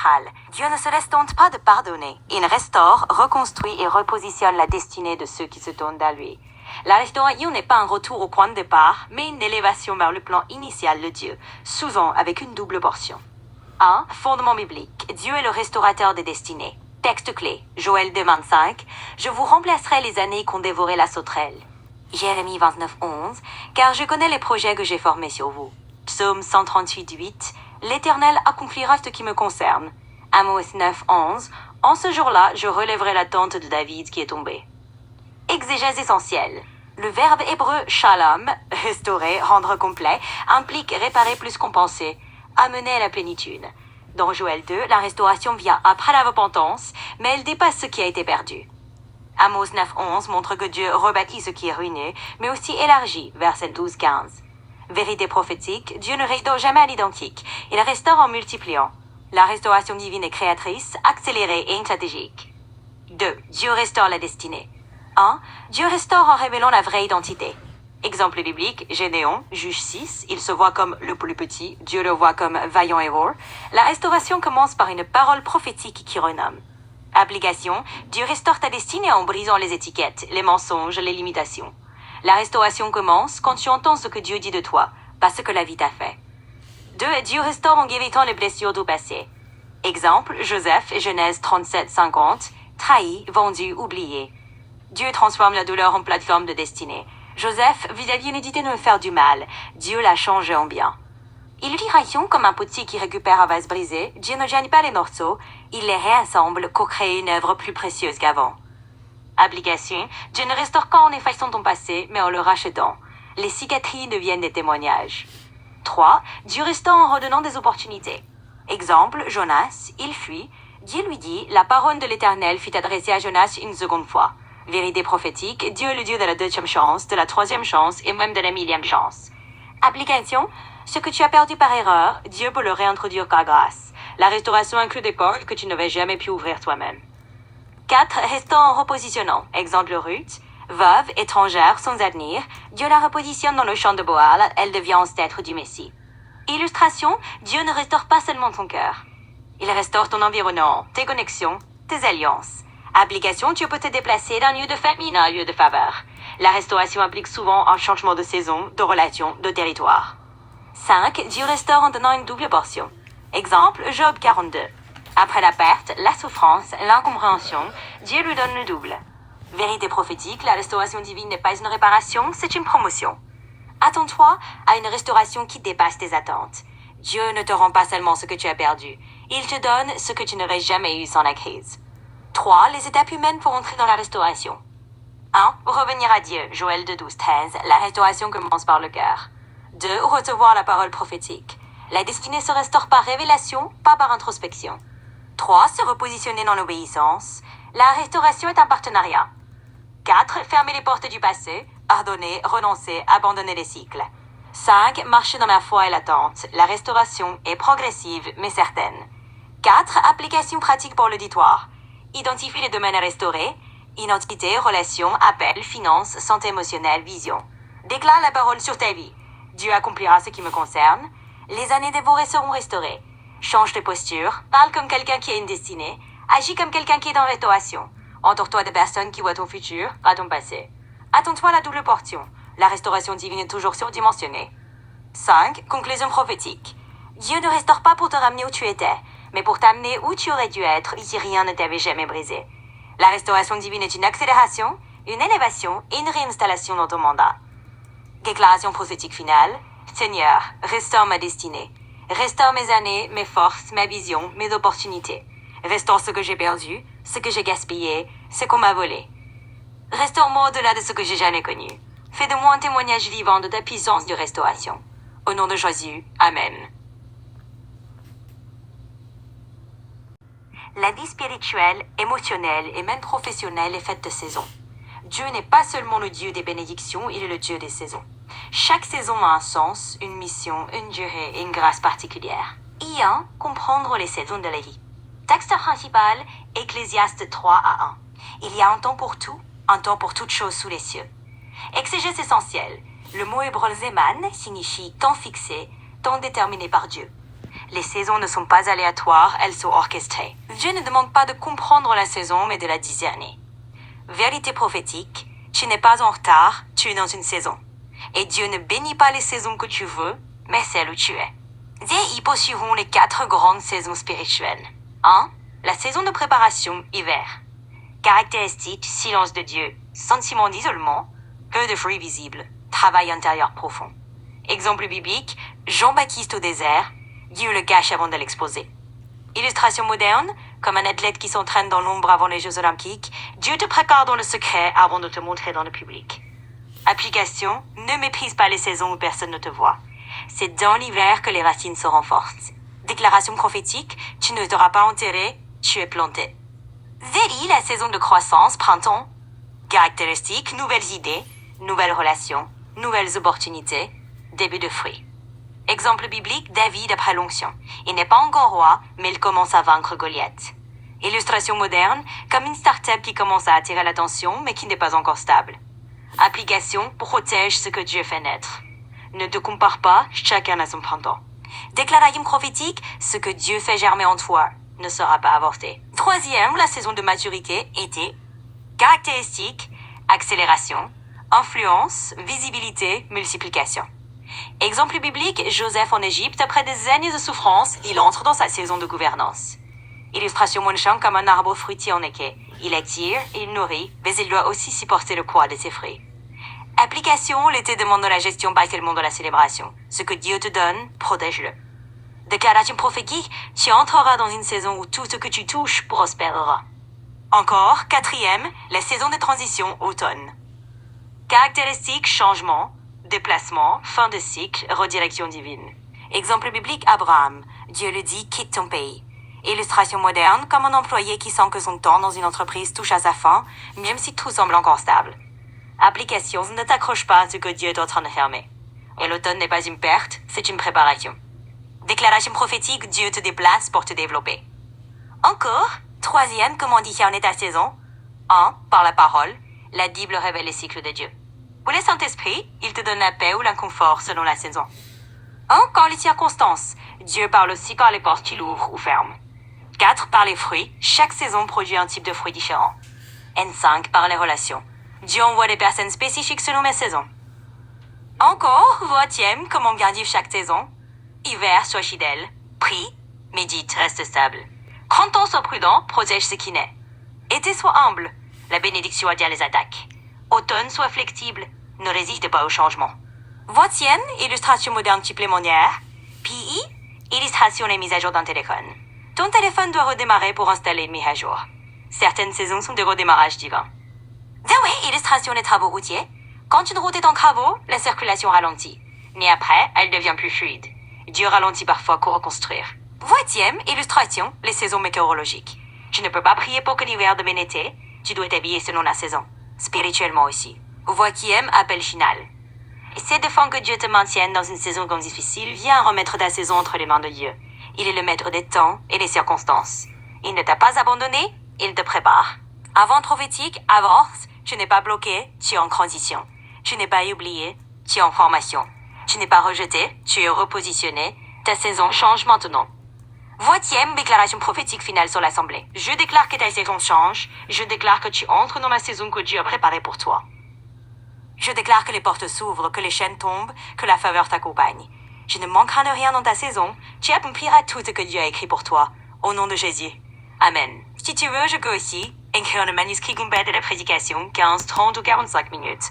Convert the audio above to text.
central. Dieu ne se laisse donc pas de pardonner. Il restaure, reconstruit et repositionne la destinée de ceux qui se tournent à lui. La restauration n'est pas un retour au point de départ, mais une élévation vers le plan initial de Dieu, souvent avec une double portion. 1. Fondement biblique. Dieu est le restaurateur des destinées. Texte clé, Joël 2,25. Je vous remplacerai les années qu'ont dévoré la sauterelle. Jérémie 29,11. Car je connais les projets que j'ai formés sur vous. Psaume 138,8. L'Éternel accomplira ce qui me concerne. Amos 9,11. En ce jour-là, je relèverai la tente de David qui est tombée. Exégèse essentielle. Le verbe hébreu shalom, restaurer, rendre complet, implique réparer plus compenser, amener à la plénitude. Dans Joël 2, la restauration vient après la repentance, mais elle dépasse ce qui a été perdu. Amos 9,11 montre que Dieu rebâtit ce qui est ruiné, mais aussi élargit, verset 12-15. Vérité prophétique, Dieu ne restaure jamais à l'identique, il restaure en multipliant. La restauration divine est créatrice, accélérée et stratégique. 2. Dieu restaure la destinée. 1. Dieu restaure en révélant la vraie identité. Exemple biblique, Gédéon, Juge 6, il se voit comme le plus petit, Dieu le voit comme vaillant héros. La restauration commence par une parole prophétique qui renomme. Application, Dieu restaure ta destinée en brisant les étiquettes, les mensonges, les limitations. La restauration commence quand tu entends ce que Dieu dit de toi, pas ce que la vie t'a fait. 2. Dieu restaure en guérissant les blessures du passé. Exemple, Joseph, Genèse 37-50, trahi, vendu, oublié. Dieu transforme la douleur en plateforme de destinée. Joseph vis-à-vis une idée de me faire du mal. Dieu l'a changé en bien. Illustration comme un potier qui récupère un vase brisé, Dieu ne gêne pas les morceaux, il les réassemble pour créer une œuvre plus précieuse qu'avant. Application, Dieu ne restaure pas en effaçant ton passé, mais en le rachetant. Les cicatrices deviennent des témoignages. 3. Dieu restaure en redonnant des opportunités. Exemple, Jonas, il fuit. Dieu lui dit, la parole de l'Éternel fut adressée à Jonas une seconde fois. Vérité prophétique, Dieu est le Dieu de la deuxième chance, de la troisième chance et même de la millième chance. Application, ce que tu as perdu par erreur, Dieu peut le réintroduire par grâce. La restauration inclut des portes que tu n'avais jamais pu ouvrir toi-même. 4. Restaure en repositionnant. Exemple Ruth, veuve, étrangère, sans avenir, Dieu la repositionne dans le champ de Boal, elle devient ancêtre du Messie. Illustration, Dieu ne restaure pas seulement ton cœur. Il restaure ton environnement, tes connexions, tes alliances. Application, Dieu peut te déplacer d'un lieu de famine à un lieu de faveur. La restauration implique souvent un changement de saison, de relation, de territoire. 5. Dieu restaure en donnant une double portion. Exemple, Job 42. Après la perte, la souffrance, l'incompréhension, Dieu lui donne le double. Vérité prophétique, la restauration divine n'est pas une réparation, c'est une promotion. Attends-toi à une restauration qui dépasse tes attentes. Dieu ne te rend pas seulement ce que tu as perdu, il te donne ce que tu n'aurais jamais eu sans la crise. 3. Les étapes humaines pour entrer dans la restauration. 1. Revenir à Dieu, Joël 2:12-13, la restauration commence par le cœur. 2. Recevoir la parole prophétique. La destinée se restaure par révélation, pas par introspection. 3. Se repositionner dans l'obéissance. La restauration est un partenariat. 4. Fermer les portes du passé, pardonner, renoncer, abandonner les cycles. 5. Marcher dans la foi et l'attente. La restauration est progressive mais certaine. 4. Application pratique pour l'auditoire. Identifie les domaines à restaurer. Identité, relations, appel, finances, santé émotionnelle, vision. Déclare la parole sur ta vie. Dieu accomplira ce qui me concerne. Les années dévorées seront restaurées. Change de posture. Parle comme quelqu'un qui a une destinée. Agis comme quelqu'un qui est dans restauration. Entoure-toi de personnes qui voient ton futur, pas ton passé. Attends-toi à la double portion. La restauration divine est toujours surdimensionnée. 5. Conclusion prophétique. Dieu ne restaure pas pour te ramener où tu étais, mais pour t'amener où tu aurais dû être si rien ne t'avait jamais brisé. La restauration divine est une accélération, une élévation et une réinstallation dans ton mandat. Déclaration prophétique finale. Seigneur, restaure ma destinée. Restaure mes années, mes forces, ma vision, mes opportunités. Restaure ce que j'ai perdu, ce que j'ai gaspillé, ce qu'on m'a volé. Restaure-moi au-delà de ce que j'ai jamais connu. Fais de moi un témoignage vivant de ta puissance de restauration. Au nom de Jésus, Amen. La vie spirituelle, émotionnelle et même professionnelle est faite de saisons. Dieu n'est pas seulement le Dieu des bénédictions, il est le Dieu des saisons. Chaque saison a un sens, une mission, une durée et une grâce particulière. I1. Comprendre les saisons de la vie. Texte principal, Ecclésiaste 3:1. Il y a un temps pour tout, un temps pour toute chose sous les cieux. Exégèse essentielle. Le mot hébreu Zeman signifie temps fixé, temps déterminé par Dieu. Les saisons ne sont pas aléatoires, elles sont orchestrées. Dieu ne demande pas de comprendre la saison, mais de la discerner. Vérité prophétique, tu n'es pas en retard, tu es dans une saison. Et Dieu ne bénit pas les saisons que tu veux, mais celles où tu es. Des hippos suivront les 4 grandes saisons spirituelles. 1. La saison de préparation, hiver. Caractéristiques, silence de Dieu, sentiment d'isolement, peu de fruits visibles, travail intérieur profond. Exemple biblique, Jean-Baptiste au désert, Dieu le cache avant de l'exposer. Illustration moderne, comme un athlète qui s'entraîne dans l'ombre avant les Jeux Olympiques, Dieu te prépare dans le secret avant de te montrer dans le public. Application, ne méprise pas les saisons où personne ne te voit. C'est dans l'hiver que les racines se renforcent. Déclaration prophétique, tu ne seras pas enterré, tu es planté. Zélie, la saison de croissance, printemps. Caractéristiques, nouvelles idées, nouvelles relations, nouvelles opportunités, début de fruits. Exemple biblique, David après l'onction. Il n'est pas encore roi, mais il commence à vaincre Goliath. Illustration moderne, comme une start-up qui commence à attirer l'attention, mais qui n'est pas encore stable. Application, protège ce que Dieu fait naître. Ne te compare pas, chacun a son printemps. Déclaration prophétique, ce que Dieu fait germer en toi ne sera pas avorté. 3e, la saison de maturité, été. Caractéristiques, accélération, influence, visibilité, multiplication. Exemple biblique, Joseph en Égypte, après des années de souffrance, il entre dans sa saison de gouvernance. Illustration Monchang comme un arbre fruitier en été. Il attire, il nourrit, mais il doit aussi supporter le poids de ses fruits. Application, l'été demande de la gestion, pas tellement de la célébration. Ce que Dieu te donne, protège-le. Déclaration prophétique, tu entreras dans une saison où tout ce que tu touches prospérera. Encore, 4e, la saison de transition, automne. Caractéristiques, changement, déplacement, fin de cycle, redirection divine. Exemple biblique, Abraham. Dieu le dit, quitte ton pays. Illustration moderne, comme un employé qui sent que son temps dans une entreprise touche à sa fin, même si tout semble encore stable. Application, ne t'accroche pas à ce que Dieu est en train de fermer. Et l'automne n'est pas une perte, c'est une préparation. Déclaration prophétique, Dieu te déplace pour te développer. Encore, 3e, comment discerner ta saison? 1. Par la parole, la Bible révèle les cycles de Dieu. Pour le Saint-Esprit, il te donne la paix ou l'inconfort selon la saison. 1. Par les circonstances, Dieu parle aussi quand les portes qu'il ouvre ou ferme. 4. Par les fruits, chaque saison produit un type de fruit différent. N5. Par les relations, Dieu envoie des personnes spécifiques selon mes saisons. Encore, 20e, comment garder chaque saison? Hiver, sois fidèle. Prie, médite, reste stable. Printemps, sois prudent, protège ce qui naît. Été, sois humble. La bénédiction attire les attaques. Automne, sois flexible. Ne résiste pas au changement. 20e, illustration moderne supplémentaire. PI, illustration et mise à jour d'un téléphone. Ton téléphone doit redémarrer pour installer une mise à jour. Certaines saisons sont des redémarrages divins. Zoé, illustration des travaux routiers. Quand une route est en travaux, la circulation ralentit. Mais après, elle devient plus fluide. Dieu ralentit parfois pour reconstruire. 20e, illustration, les saisons météorologiques. Tu ne peux pas prier pour que l'hiver devienne été, tu dois t'habiller selon la saison. Spirituellement aussi. 20e, appel final. Essaie de faire que Dieu te maintienne dans une saison comme difficile, viens remettre ta saison entre les mains de Dieu. Il est le maître des temps et des circonstances. Il ne t'a pas abandonné, il te prépare. Avant prophétique, avance, tu n'es pas bloqué, tu es en transition. Tu n'es pas oublié, tu es en formation. Tu n'es pas rejeté, tu es repositionné, ta saison change maintenant. 20e, déclaration prophétique finale sur l'assemblée. Je déclare que ta saison change, je déclare que tu entres dans la saison que Dieu a préparée pour toi. Je déclare que les portes s'ouvrent, que les chaînes tombent, que la faveur t'accompagne. Je ne manquerai de rien dans ta saison, tu accompliras tout ce que Dieu a écrit pour toi, au nom de Jésus. Amen. Si tu veux, je peux aussi écrire le manuscrit complet de la prédication, 15, 30 ou 45 minutes.